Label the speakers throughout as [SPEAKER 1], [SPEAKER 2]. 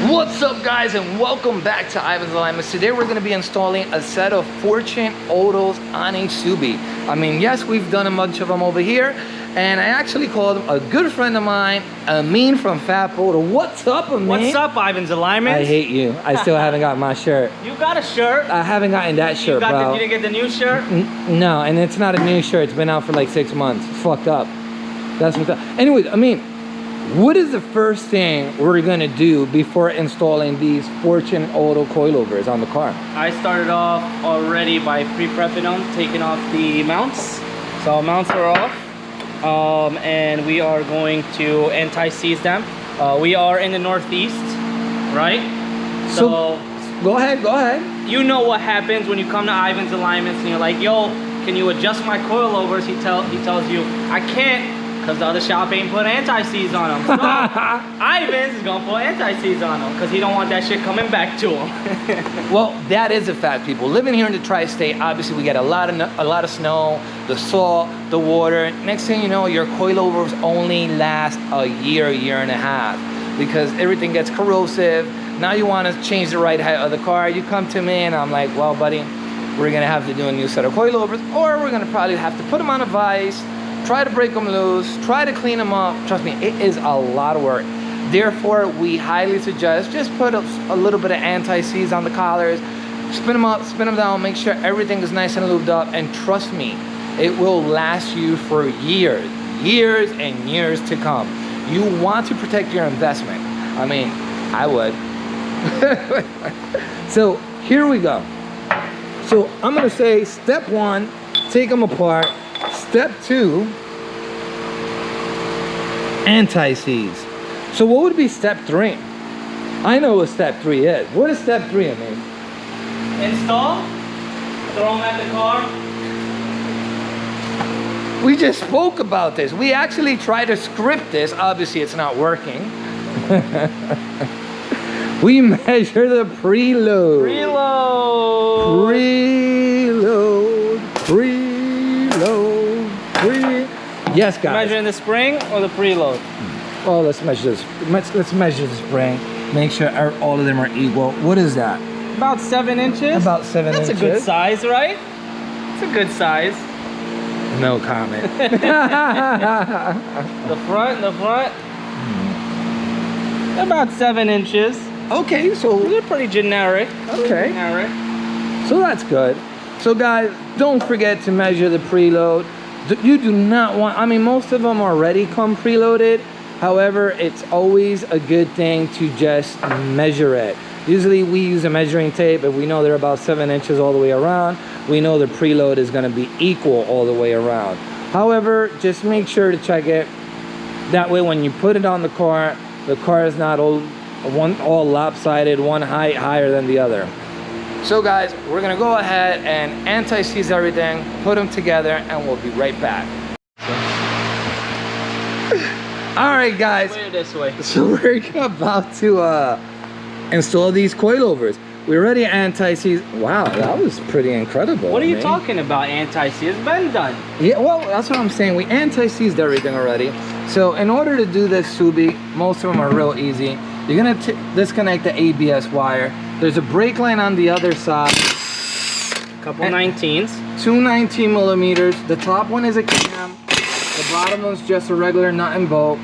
[SPEAKER 1] What's up, guys, and welcome back to Ivan's Alignments. Today we're going to be installing a set of Fortune Autos on a Subi. I mean, yes, we've done a bunch of them over here, and I actually called a good friend of mine, Amin from Fat Auto. What's up, Amin?
[SPEAKER 2] What's up, Ivan's Alignments?
[SPEAKER 1] I hate you. I still haven't got my shirt.
[SPEAKER 2] You got a shirt?
[SPEAKER 1] I haven't gotten that shirt, bro.
[SPEAKER 2] You didn't get the new shirt?
[SPEAKER 1] No, and it's not a new shirt. It's been out for like 6 months. It's fucked up. That's what's up. Anyways, Amin, what is the first thing we're gonna do before installing these Fortune Auto coilovers on the car?
[SPEAKER 2] I started off already by pre-prepping them, taking off the mounts. So mounts are off, and we are going to anti-seize them. We are in the Northeast, right?
[SPEAKER 1] So go ahead.
[SPEAKER 2] You know what happens when you come to Ivan's Alignments and you're like, yo, can you adjust my coilovers? He tells you, I can't, because the other shop ain't put anti-seize on them. So Ivan's is gonna put anti-seize on them because he don't want that shit coming back to him.
[SPEAKER 1] Well, that is a fact, people. Living here in the tri-state, obviously we get a lot of snow, the salt, the water. Next thing you know, your coilovers only last a year and a half because everything gets corrosive. Now you want to change the ride height of the car. You come to me and I'm like, well, buddy, we're gonna have to do a new set of coilovers, or we're gonna probably have to put them on a vise, try to break them loose, try to clean them up. Trust me, it is a lot of work. Therefore, we highly suggest just put a little bit of anti-seize on the collars, spin them up, spin them down, make sure everything is nice and lubed up, and trust me, it will last you for years and years to come. You want to protect your investment. I mean, I would. So here we go. So I'm gonna say step 1, take them apart. Step 2, anti-seize. So what would be step 3? I know what step 3 is. What is step 3, I mean?
[SPEAKER 2] Install, throw them at the car.
[SPEAKER 1] We just spoke about this. We actually tried to script this. Obviously, it's not working. We measure the preload. Yes, guys.
[SPEAKER 2] Measuring the spring or the preload?
[SPEAKER 1] Oh, let's measure this. Let's measure the spring. Make sure all of them are equal. What is that?
[SPEAKER 2] About 7 inches.
[SPEAKER 1] About 7 inches.
[SPEAKER 2] That's a good size, right? It's a good size.
[SPEAKER 1] No comment.
[SPEAKER 2] The front. About 7 inches.
[SPEAKER 1] Okay, so
[SPEAKER 2] they're pretty generic.
[SPEAKER 1] Okay. So that's good. So guys, don't forget to measure the preload. You do not want, I mean, most of them already come preloaded. However, it's always a good thing to just measure it. Usually we use a measuring tape. If we know they're about 7 inches all the way around, we know the preload is going to be equal all the way around. However, just make sure to check it. That way when you put it on the car is not all lopsided, one height higher than the other. So guys, we're gonna go ahead and anti-seize everything, put them together, and we'll be right back. All right, guys.
[SPEAKER 2] Way this way.
[SPEAKER 1] So we're about to install these coilovers. We already anti-seize. Wow, that was pretty incredible.
[SPEAKER 2] What are you talking about, anti-seize? It's been done.
[SPEAKER 1] Yeah, well, that's what I'm saying. We anti-seized everything already. So in order to do this Subi, most of them are real easy. You're gonna disconnect the ABS wire. There's a brake line on the other side.
[SPEAKER 2] Couple 19s.
[SPEAKER 1] 2 19 millimeters. The top one is a cam. The bottom one's just a regular nut and bolt.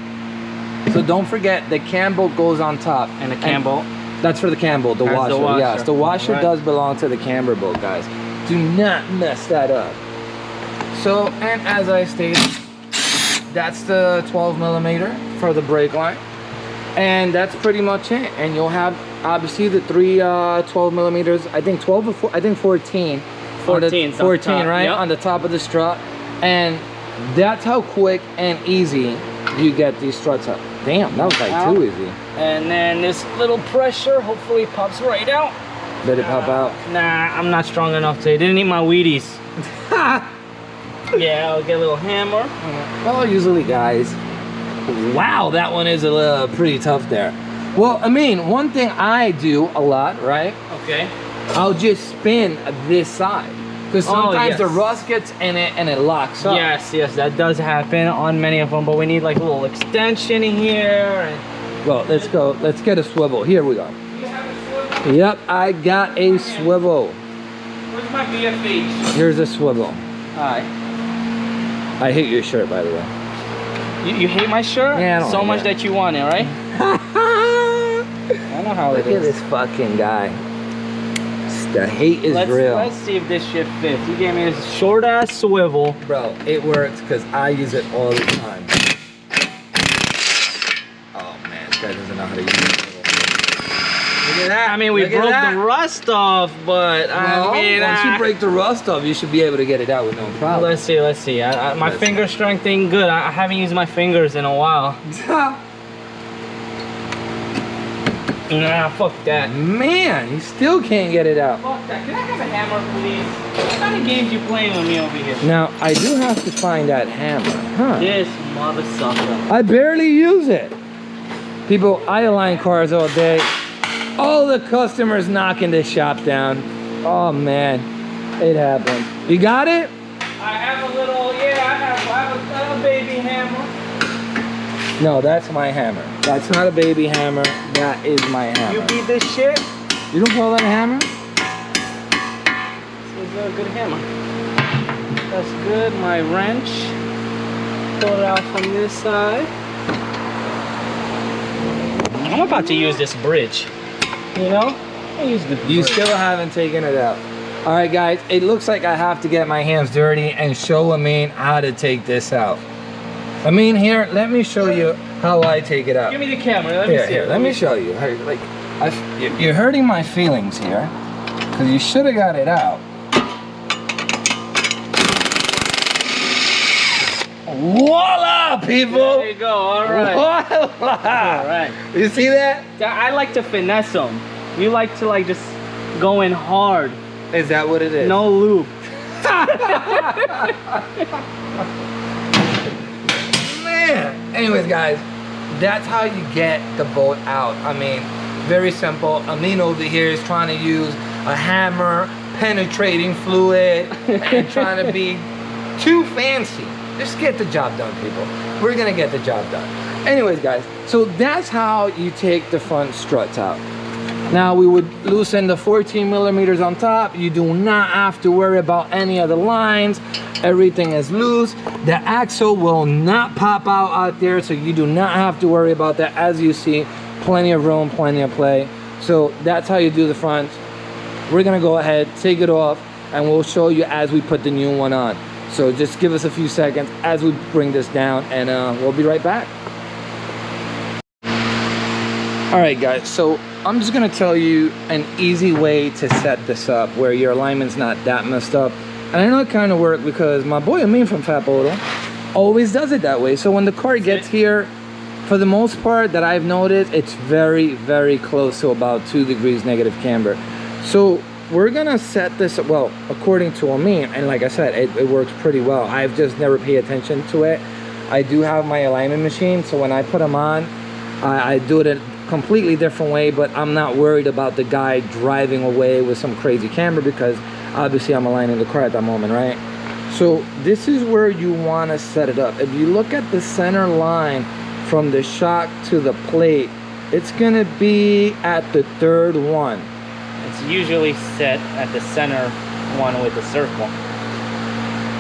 [SPEAKER 1] So don't forget the cam bolt goes on top.
[SPEAKER 2] And the cam bolt?
[SPEAKER 1] That's for the cam bolt, the washer. Yes, the washer does belong to the camber bolt, guys. Do not mess that up. So, and as I stated, that's the 12 millimeter for the brake line. And that's pretty much it. And you'll have obviously the 3 12 millimeters. I think 12 or 4, I think 14.
[SPEAKER 2] 14,
[SPEAKER 1] 14, right?
[SPEAKER 2] Yep.
[SPEAKER 1] On the top of the strut. And that's how quick and easy you get these struts up. Damn, that was like too easy.
[SPEAKER 2] And then this little pressure hopefully pops right out.
[SPEAKER 1] Did it pop out?
[SPEAKER 2] Nah, I'm not strong enough today. Didn't eat my Wheaties. Yeah, I'll get a little hammer.
[SPEAKER 1] Well, usually, guys. Wow, that one is a little pretty tough there. Well, I mean, one thing I do a lot, right?
[SPEAKER 2] Okay.
[SPEAKER 1] I'll just spin this side. Because sometimes the rust gets in it and it locks up.
[SPEAKER 2] Yes, that does happen on many of them, but we need like a little extension here. And
[SPEAKER 1] Well, let's go. Let's get a swivel. Here we go.
[SPEAKER 2] You have a swivel?
[SPEAKER 1] Yep, I got a swivel.
[SPEAKER 2] Where's my BFH?
[SPEAKER 1] Here's a swivel.
[SPEAKER 2] Alright.
[SPEAKER 1] I hate your shirt, by the way.
[SPEAKER 2] You hate my shirt?
[SPEAKER 1] Yeah, I don't
[SPEAKER 2] so
[SPEAKER 1] like
[SPEAKER 2] much
[SPEAKER 1] that.
[SPEAKER 2] that you want it, right? I know how
[SPEAKER 1] Look
[SPEAKER 2] it
[SPEAKER 1] at
[SPEAKER 2] is.
[SPEAKER 1] this fucking guy. The hate is real.
[SPEAKER 2] Let's see if this shit fits. You gave me this short ass swivel.
[SPEAKER 1] Bro, it works because I use it all the time. Oh man, this guy doesn't know how to use it. Look at that.
[SPEAKER 2] I mean, we
[SPEAKER 1] Look at
[SPEAKER 2] broke
[SPEAKER 1] that.
[SPEAKER 2] the rust off, but
[SPEAKER 1] Well,
[SPEAKER 2] I mean,
[SPEAKER 1] once you break the rust off, you should be able to get it out with no problem.
[SPEAKER 2] let's see. My finger strength ain't good. I haven't used my fingers in a while. Nah, fuck that.
[SPEAKER 1] Man, you still can't get it out.
[SPEAKER 2] Fuck that. Can I have a hammer, please? What kind of games you playing with me over here?
[SPEAKER 1] Now, I do have to find that hammer, huh?
[SPEAKER 2] This mother sucker.
[SPEAKER 1] I barely use it. People, I align cars all day. All the customers knocking this shop down. Oh man, it happens. You got it?
[SPEAKER 2] I have a little, yeah, I have a baby hammer.
[SPEAKER 1] No, that's my hammer. That's not a baby hammer. That is my hammer.
[SPEAKER 2] You beat this shit?
[SPEAKER 1] You don't call that a hammer?
[SPEAKER 2] This is a good hammer. That's good. My wrench. Pull it out from this side. I'm about to use this bridge. You know? I use the
[SPEAKER 1] You
[SPEAKER 2] bridge.
[SPEAKER 1] still haven't taken it out. All right, guys. It looks like I have to get my hands dirty and show Amin how to take this out. Amin, here, let me show you how I take it out.
[SPEAKER 2] Give me the camera. Let me see
[SPEAKER 1] Here,
[SPEAKER 2] it.
[SPEAKER 1] let me show you. Like, you're hurting my feelings here, because you should have got it out. Voila, people!
[SPEAKER 2] There you go. All right.
[SPEAKER 1] Voila!
[SPEAKER 2] All right.
[SPEAKER 1] You see that?
[SPEAKER 2] I like to finesse them. You like to like just go in hard.
[SPEAKER 1] Is that what it is?
[SPEAKER 2] No loop.
[SPEAKER 1] Man. Anyways, guys, that's how you get the bolt out. I mean, very simple. Amin over here is trying to use a hammer, penetrating fluid, and trying to be too fancy. Just get the job done, people. We're gonna get the job done. Anyways, guys, so that's how you take the front struts out. Now we would loosen the 14 millimeters on top. You do not have to worry about any of the lines. Everything is loose. The axle will not pop out there, so you do not have to worry about that. As you see, plenty of room, plenty of play. So that's how you do the front. We're gonna go ahead, take it off, and we'll show you as we put the new one on. So just give us a few seconds as we bring this down, and we'll be right back. All right, guys, so I'm just gonna tell you an easy way to set this up where your alignment's not that messed up. And I know it kind of worked because my boy Amin from Fat Bodo always does it that way. So when the car gets here, for the most part that I've noticed, it's very, very close to about 2 degrees negative camber. So we're gonna set this, well, according to Amin, and like I said, it works pretty well. I've just never paid attention to it. I do have my alignment machine, so when I put them on, I do it a completely different way, but I'm not worried about the guy driving away with some crazy camber because obviously I'm aligning the car at that moment, right? So this is where you want to set it up. If you look at the center line from the shock to the plate, it's gonna be at the third one.
[SPEAKER 2] It's usually set at the center one with the circle.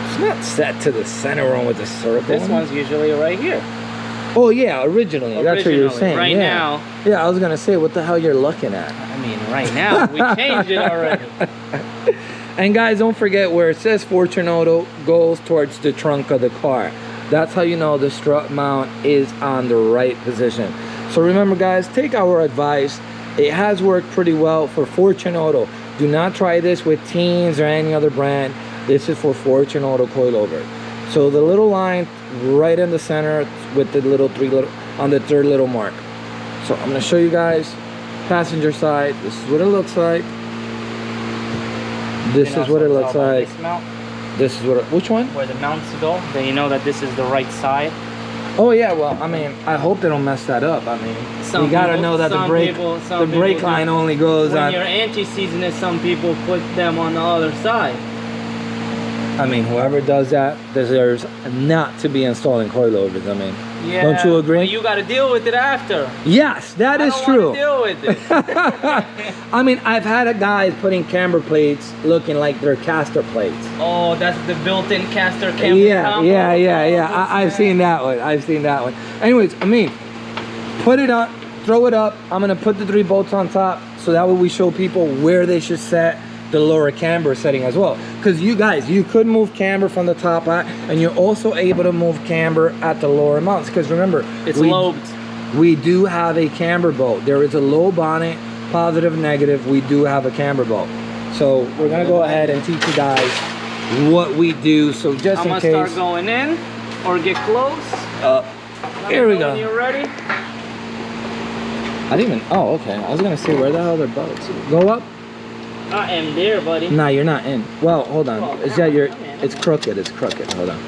[SPEAKER 1] It's not set to the center one with the circle.
[SPEAKER 2] This one's usually right here.
[SPEAKER 1] Oh yeah, originally. That's what you're saying.
[SPEAKER 2] Right
[SPEAKER 1] yeah.
[SPEAKER 2] now.
[SPEAKER 1] Yeah, I was gonna say, what the hell you're looking at?
[SPEAKER 2] I mean, right now we changed it already.
[SPEAKER 1] And guys, don't forget where it says Fortunato goes towards the trunk of the car. That's how you know the strut mount is on the right position. So remember, guys, take our advice. It has worked pretty well for Fortunato. Do not try this with Teens or any other brand. This is for Fortunato coilover. So the little line right in the center with the little on the third little mark. So I'm gonna show you guys passenger side. This is what it looks like. This is what it looks like.
[SPEAKER 2] This mount,
[SPEAKER 1] This is what which one?
[SPEAKER 2] where the mounts go, then you know that this is the right side.
[SPEAKER 1] Oh yeah, well, I mean, I hope they don't mess that up. I mean, you gotta know that the brake line only goes
[SPEAKER 2] when
[SPEAKER 1] on.
[SPEAKER 2] you're anti-seasoning, some people put them on the other side.
[SPEAKER 1] I mean, whoever does that deserves not to be installing coilovers. I mean,
[SPEAKER 2] Yeah,
[SPEAKER 1] Don't you agree?
[SPEAKER 2] But you got to deal with it after.
[SPEAKER 1] Yes, that is
[SPEAKER 2] I don't
[SPEAKER 1] true.
[SPEAKER 2] wanna deal with it.
[SPEAKER 1] I mean, I've had a guy putting camber plates looking like they're caster plates.
[SPEAKER 2] Oh, that's the built-in caster camber
[SPEAKER 1] Yeah,
[SPEAKER 2] combo.
[SPEAKER 1] yeah.
[SPEAKER 2] Oh,
[SPEAKER 1] I've seen that one. I've seen that one. Anyways, I mean, put it up, throw it up. I'm gonna put the 3 bolts on top, so that way we show people where they should set the lower camber setting as well. Because you guys, you could move camber from the top at, and you're also able to move camber at the lower mounts. Because remember,
[SPEAKER 2] it's lobed.
[SPEAKER 1] We do have a camber bolt. There is a lobe on it, positive, negative. We do have a camber bolt. So we're gonna go ahead and teach you guys what we do. So just
[SPEAKER 2] I'm
[SPEAKER 1] in
[SPEAKER 2] gonna
[SPEAKER 1] case.
[SPEAKER 2] start going in or get close.
[SPEAKER 1] Here we go.
[SPEAKER 2] When you're ready.
[SPEAKER 1] I didn't even. Oh, okay. I was gonna say where the hell are bolts? Go up.
[SPEAKER 2] I am there, buddy.
[SPEAKER 1] Nah, you're not in. Well, hold on.
[SPEAKER 2] Oh,
[SPEAKER 1] Is that your?
[SPEAKER 2] I'm in.
[SPEAKER 1] It's crooked. It's crooked. Hold on.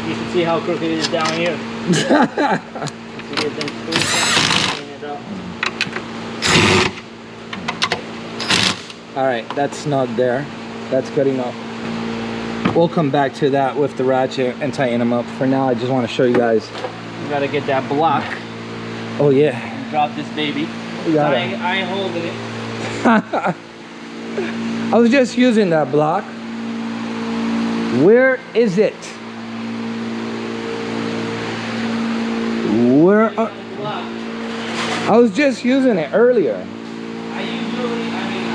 [SPEAKER 2] You can see how crooked it is down here. See it, then clean it up.
[SPEAKER 1] All right, that's snug there. That's good enough. We'll come back to that with the ratchet and tighten them up. For now, I just want to show you guys.
[SPEAKER 2] You gotta get that block.
[SPEAKER 1] Oh yeah.
[SPEAKER 2] Drop this baby.
[SPEAKER 1] You got
[SPEAKER 2] I
[SPEAKER 1] it.
[SPEAKER 2] ain't holding it.
[SPEAKER 1] I was just using that block. Where is it? Where?
[SPEAKER 2] Block.
[SPEAKER 1] I was just using it earlier.
[SPEAKER 2] I usually, I mean,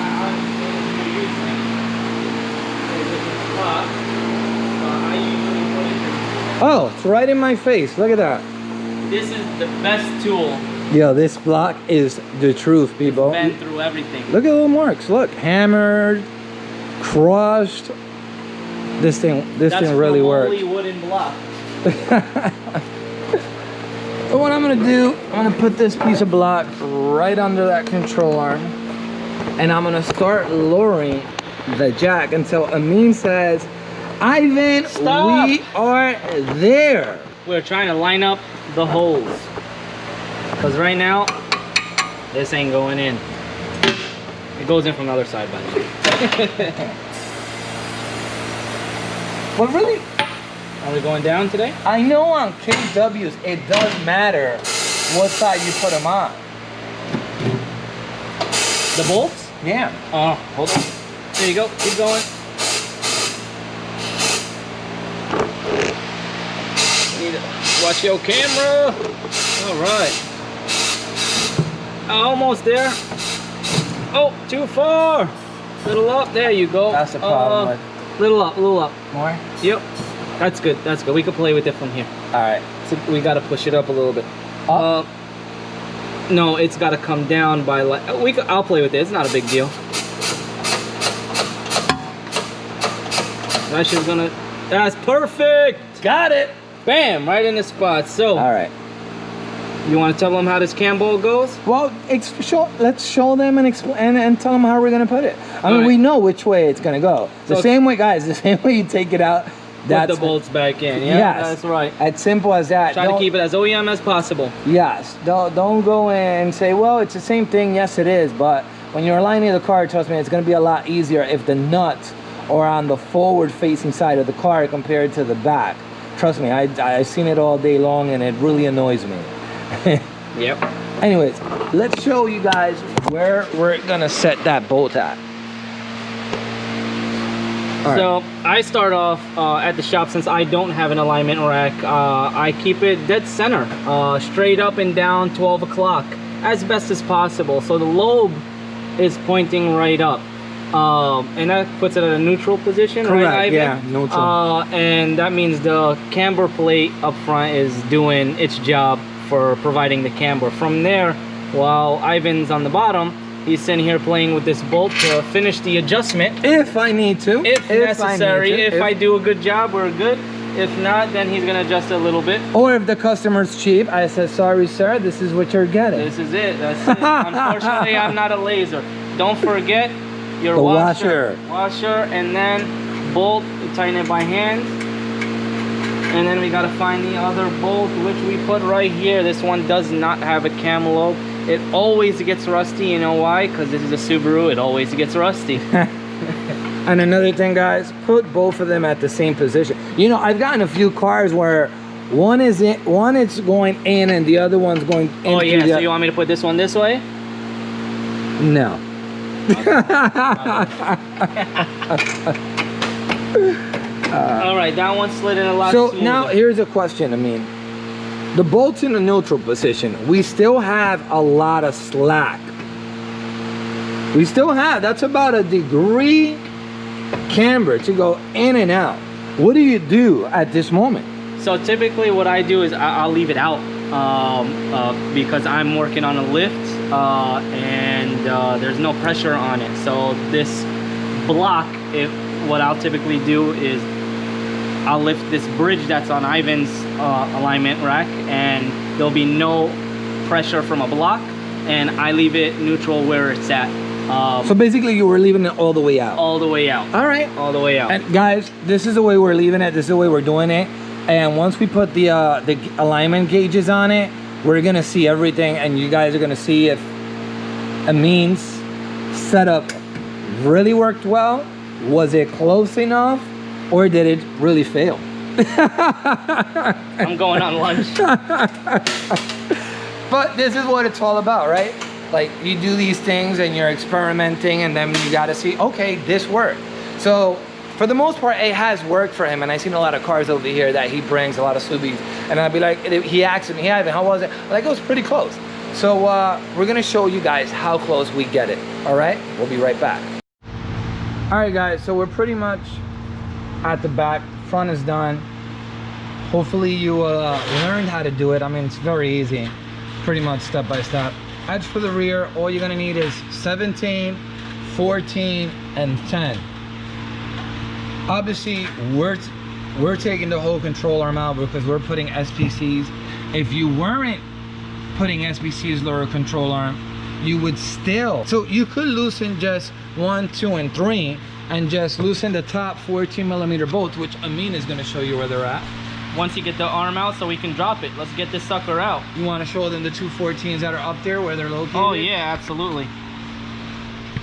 [SPEAKER 2] I usually put it.
[SPEAKER 1] Oh, it's right in my face. Look at that.
[SPEAKER 2] This is the best tool.
[SPEAKER 1] Yo, this block is the truth, people.
[SPEAKER 2] Been through everything.
[SPEAKER 1] Look at the little marks. Look, hammered, crushed. This thing really works.
[SPEAKER 2] That's a wooden block.
[SPEAKER 1] So what I'm gonna do, I'm gonna put this piece of block right under that control arm, and I'm gonna start lowering the jack until Amin says, Ivan,
[SPEAKER 2] Stop.
[SPEAKER 1] we are there.
[SPEAKER 2] We're trying to line up the holes. Because right now, this ain't going in. It goes in from the other side, by the way.
[SPEAKER 1] But really,
[SPEAKER 2] Are we going down today?
[SPEAKER 1] I know on KWs, it does matter what side you put them on.
[SPEAKER 2] The bolts?
[SPEAKER 1] Yeah.
[SPEAKER 2] Oh, hold on. There you go. Keep going. Need to watch your camera. All right. Almost there. Oh, too far. Little up. There you go.
[SPEAKER 1] That's the problem.
[SPEAKER 2] Little up. Little up.
[SPEAKER 1] More?
[SPEAKER 2] Yep. That's good. That's good. We can play with it from here.
[SPEAKER 1] All right.
[SPEAKER 2] So we got to push it up a little bit.
[SPEAKER 1] Up?
[SPEAKER 2] No, it's got to come down by like I'll play with it. It's not a big deal. That shit's gonna. That's perfect.
[SPEAKER 1] Got it.
[SPEAKER 2] Bam! Right in the spot. So,
[SPEAKER 1] All right.
[SPEAKER 2] you want to tell them how this cambo goes?
[SPEAKER 1] Well, let's show them and explain and tell them how we're gonna put it. I mean,
[SPEAKER 2] right.
[SPEAKER 1] we know which way it's gonna go. The
[SPEAKER 2] So-
[SPEAKER 1] same way, guys. The same way you take it out.
[SPEAKER 2] Put the bolts back in. Yeah,
[SPEAKER 1] Yes.
[SPEAKER 2] that's right.
[SPEAKER 1] As simple as that.
[SPEAKER 2] Try to keep it as OEM as possible.
[SPEAKER 1] Yes. Don't go in and say, well, it's the same thing. Yes, it is. But when you're aligning the car, trust me, it's gonna be a lot easier if the nuts are on the forward-facing side of the car compared to the back. Trust me, I've seen it all day long, and it really annoys me.
[SPEAKER 2] Yep.
[SPEAKER 1] Anyways, let's show you guys where we're gonna set that bolt at. All
[SPEAKER 2] So I start off at the shop, since I don't have an alignment rack. I keep it dead center, straight up and down 12 o'clock as best as possible. So the lobe is pointing right up. And that puts it at a neutral position,
[SPEAKER 1] Correct,
[SPEAKER 2] right, Ivan?
[SPEAKER 1] yeah, neutral.
[SPEAKER 2] And that means the camber plate up front is doing its job for providing the camber. From there, while Ivan's on the bottom, he's sitting here playing with this bolt to finish the adjustment.
[SPEAKER 1] If I need to.
[SPEAKER 2] If necessary.
[SPEAKER 1] I need to.
[SPEAKER 2] If I do a good job, we're good. If not, then he's gonna adjust it a little bit.
[SPEAKER 1] Or if the customer's cheap, I said, sorry, sir, this is what you're getting.
[SPEAKER 2] This is it. That's it. Unfortunately, I'm not a laser. Don't forget your
[SPEAKER 1] The
[SPEAKER 2] washer, and then bolt. You tighten it by hand, and then we gotta find the other bolt, which we put right here. This one does not have a cam lobe. It always gets rusty. You know why? Because this is a Subaru. It always gets rusty.
[SPEAKER 1] And another thing, guys, put both of them at the same position. You know, I've gotten a few cars where One is going in and the other one's going in.
[SPEAKER 2] Oh yeah, so you want me to put this one this way?
[SPEAKER 1] No.
[SPEAKER 2] All right, that one slid in a lot
[SPEAKER 1] So
[SPEAKER 2] smoother.
[SPEAKER 1] now here's a question. I mean, the bolt's in the neutral position. We still have a lot of slack. We still have, that's about a degree camber to go in and out. What do you do at this moment?
[SPEAKER 2] So typically what I do is I'll leave it out because I'm working on a lift and there's no pressure on it. So this block, what I'll typically do is I'll lift this bridge that's on Ivan's alignment rack, and there'll be no pressure from a block, and I leave it neutral where it's at.
[SPEAKER 1] So basically you were leaving it all the way out.
[SPEAKER 2] All the way out.
[SPEAKER 1] All right.
[SPEAKER 2] All the way out.
[SPEAKER 1] And guys, this is the way we're leaving it. This is the way we're doing it. And once we put the alignment gauges on it, we're gonna see everything, and you guys are gonna see if Amin's setup really worked well. Was it close enough, or did it really fail?
[SPEAKER 2] I'm going on lunch.
[SPEAKER 1] But this is what it's all about, right? Like, you do these things and you're experimenting, and then you got to see, okay, this worked. So for the most part, it has worked for him. And I've seen a lot of cars over here that he brings, a lot of Subis, and I'd be like, he asks me, hey Ivan, how was it? I'm like, it was pretty close. So we're gonna show you guys how close we get it. All right, we'll be right back. All right guys, so we're pretty much at the back. Front is done. Hopefully you learned how to do it. I mean, it's very easy, pretty much step by step. As for the rear, all you're gonna need is 17, 14, and 10. Obviously, we're taking the whole control arm out because we're putting SPCs. If you weren't putting SPCs lower control arm, you would still. So you could loosen just 1, 2, and 3, and just loosen the top 14mm bolts, which Amin is gonna show you where they're at.
[SPEAKER 2] Once you get the arm out so we can drop it, let's get this sucker out.
[SPEAKER 1] You want to show them the two 14s that are up there where they're located?
[SPEAKER 2] Oh yeah, absolutely.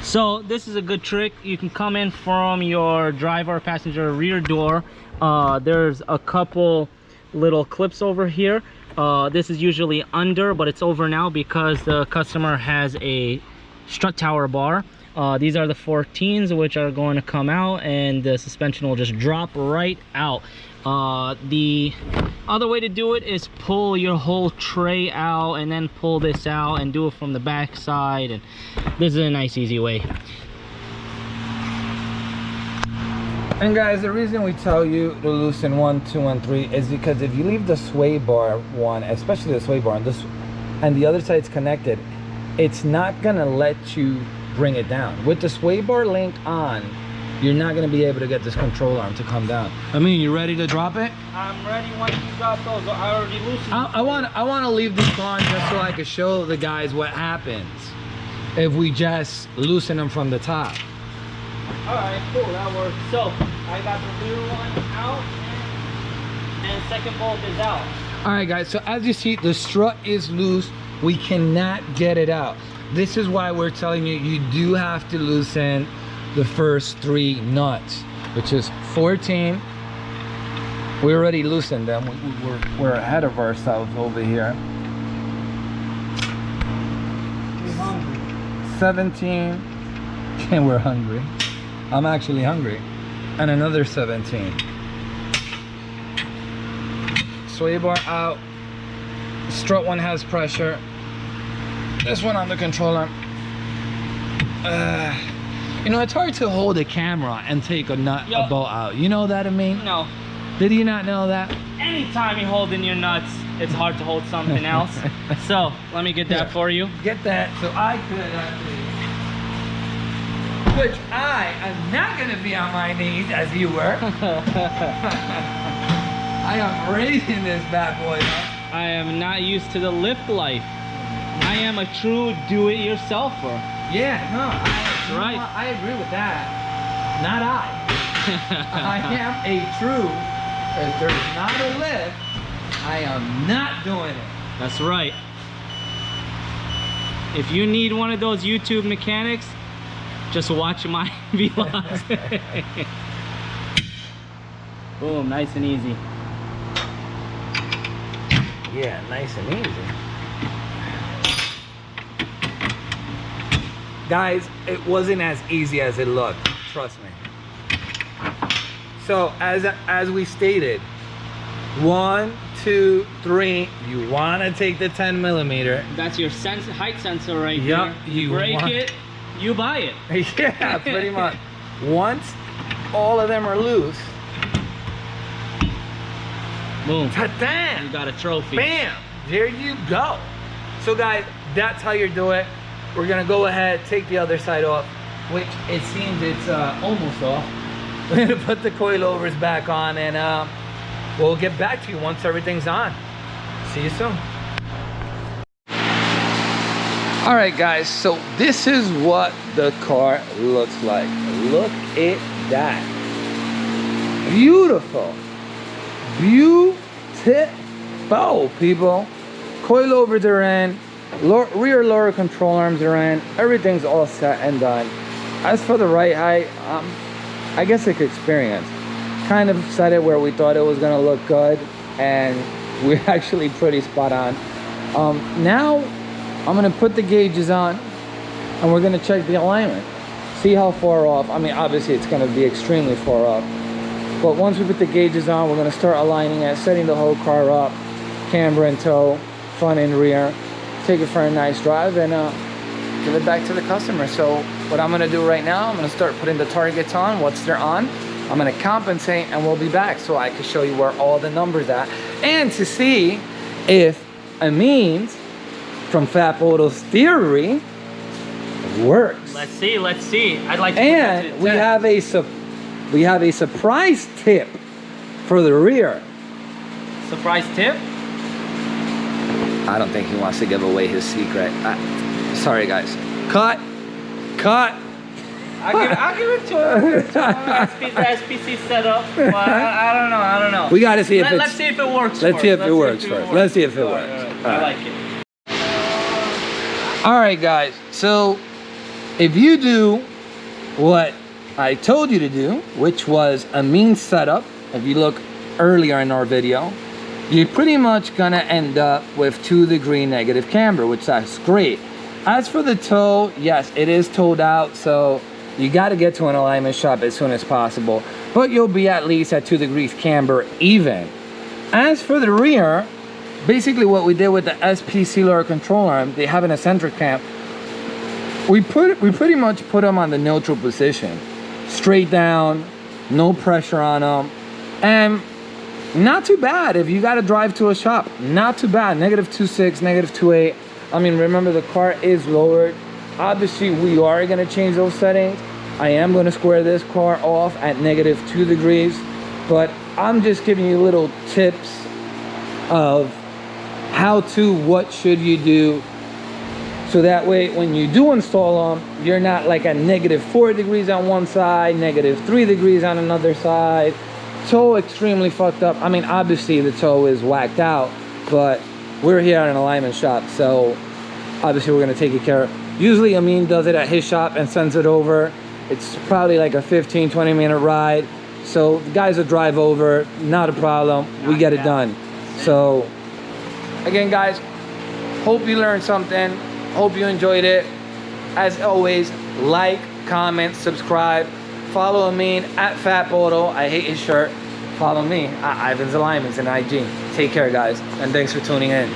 [SPEAKER 2] So this is a good trick. You can come in from your driver, passenger rear door. There's a couple little clips over here. This is usually under, but it's over now because the customer has a strut tower bar. These are the 14s, which are going to come out, and the suspension will just drop right out. The other way to do it is pull your whole tray out and then pull this out and do it from the back side, and this is a nice easy way.
[SPEAKER 1] And guys, the reason we tell you to loosen 1, 2, and 3 is because if you leave the sway bar one, especially the sway bar, and the other side's connected, it's not gonna let you bring it down. With the sway bar linked on, you're not gonna be able to get this control arm to come down. I mean, you ready to drop it?
[SPEAKER 2] I'm ready once you drop those. I already loosened.
[SPEAKER 1] I want to leave this on just so I can show the guys what happens if we just loosen them from the top.
[SPEAKER 2] All right, cool, that works. So I got the rear one out, and second bolt is out.
[SPEAKER 1] All right, guys. So as you see, the strut is loose. We cannot get it out. This is why we're telling you, you do have to loosen the first 3 nuts, which is 14. We already loosened them. We're ahead of ourselves over here. 17, and we're hungry. I'm actually hungry. And another 17. Sway bar out. Strut one has pressure. This one on the controller. You know, it's hard to hold a camera and take a bolt out. You know that, I mean?
[SPEAKER 2] No.
[SPEAKER 1] Did you not know that?
[SPEAKER 2] Anytime you're holding your nuts, it's hard to hold something else. So let me get that for you.
[SPEAKER 1] Get that so I could actually. Which I am not going to be on my knees as you were. I am raising this bad boy up.
[SPEAKER 2] I am not used to the lift life. I am a true do-it-yourselfer.
[SPEAKER 1] Yeah, no,
[SPEAKER 2] That's right.
[SPEAKER 1] I agree with that. Not I. I am a true. If there's not a lift, I am not doing it.
[SPEAKER 2] That's right. If you need one of those YouTube mechanics, just watch my vlogs. Boom, nice and easy.
[SPEAKER 1] Yeah, nice and easy. Guys, it wasn't as easy as it looked, trust me. So as we stated, 1, 2, 3, you want to take the 10 millimeter.
[SPEAKER 2] That's your height sensor right
[SPEAKER 1] Yep,
[SPEAKER 2] there. You break it, you buy it.
[SPEAKER 1] Yeah, pretty much. Once all of them are loose,
[SPEAKER 2] boom,
[SPEAKER 1] ta-da!
[SPEAKER 2] you got a trophy.
[SPEAKER 1] Bam! There you go. So guys, that's how you do it. We're gonna go ahead, take the other side off, which it seems it's almost off. We're gonna put the coilovers back on, and we'll get back to you once everything's on. See you soon. All right, guys, so this is what the car looks like. Look at that. Beautiful. Beautiful, people. Coilovers are in. Rear lower control arms are in. Everything's all set and done. As for the right height, I guess it's experience. Kind of set it where we thought it was gonna look good, and we're actually pretty spot on. Now I'm gonna put the gauges on, and we're gonna check the alignment, see how far off. I mean, obviously it's gonna be extremely far off, but once we put the gauges on, we're gonna start aligning it, setting the whole car up, camber and tow, front and rear, take it for a nice drive, and give it back to the customer. So what I'm gonna do right now, I'm gonna start putting the targets on, once they're on. I'm gonna compensate, and we'll be back so I can show you where all the numbers are, and to see if Amin's from Fap Auto's theory works.
[SPEAKER 2] Let's see, let's see. I'd like to
[SPEAKER 1] And we have a surprise tip for the rear.
[SPEAKER 2] surprise tip.
[SPEAKER 1] I don't think he wants to give away his secret. Sorry guys. Cut.
[SPEAKER 2] I'll give it to him. The SPC setup. But I don't know.
[SPEAKER 1] We gotta see if
[SPEAKER 2] Let's see if it works.
[SPEAKER 1] Let's see if it works first. Let's see if it works.
[SPEAKER 2] I like it.
[SPEAKER 1] All right, guys. So if you do what I told you to do, which was a mean setup, if you look earlier in our video, you're pretty much gonna end up with 2-degree negative camber, which that's great. As for the tow, yes, it is towed out, so you got to get to an alignment shop as soon as possible, but you'll be at least at 2 degrees camber even. As for the rear, basically what we did with the SPC lower control arm, they have an eccentric cam. We pretty much put them on the neutral position, straight down, no pressure on them, and not too bad if you got to drive to a shop. Not too bad. -2.6, -2.8. I mean, remember the car is lowered. Obviously, we are going to change those settings. I am going to square this car off at -2 degrees, but I'm just giving you little tips of what should you do, so that way when you do install them, you're not like at -4 degrees on one side, -3 degrees on another side. Tow extremely fucked up. I mean, obviously the tow is whacked out, but we're here at an alignment shop, so obviously we're going to take it care of. Usually Amin does it at his shop and sends it over. It's probably like a 15-20 minute ride, so the guys will drive over, not a problem. We get it done. So again, guys, hope you learned something, hope you enjoyed it. As always, like, comment, subscribe, follow Amin at Fap Auto. I hate his shirt. Follow me at Ivan's Alignments and IG. Take care, guys, and thanks for tuning in.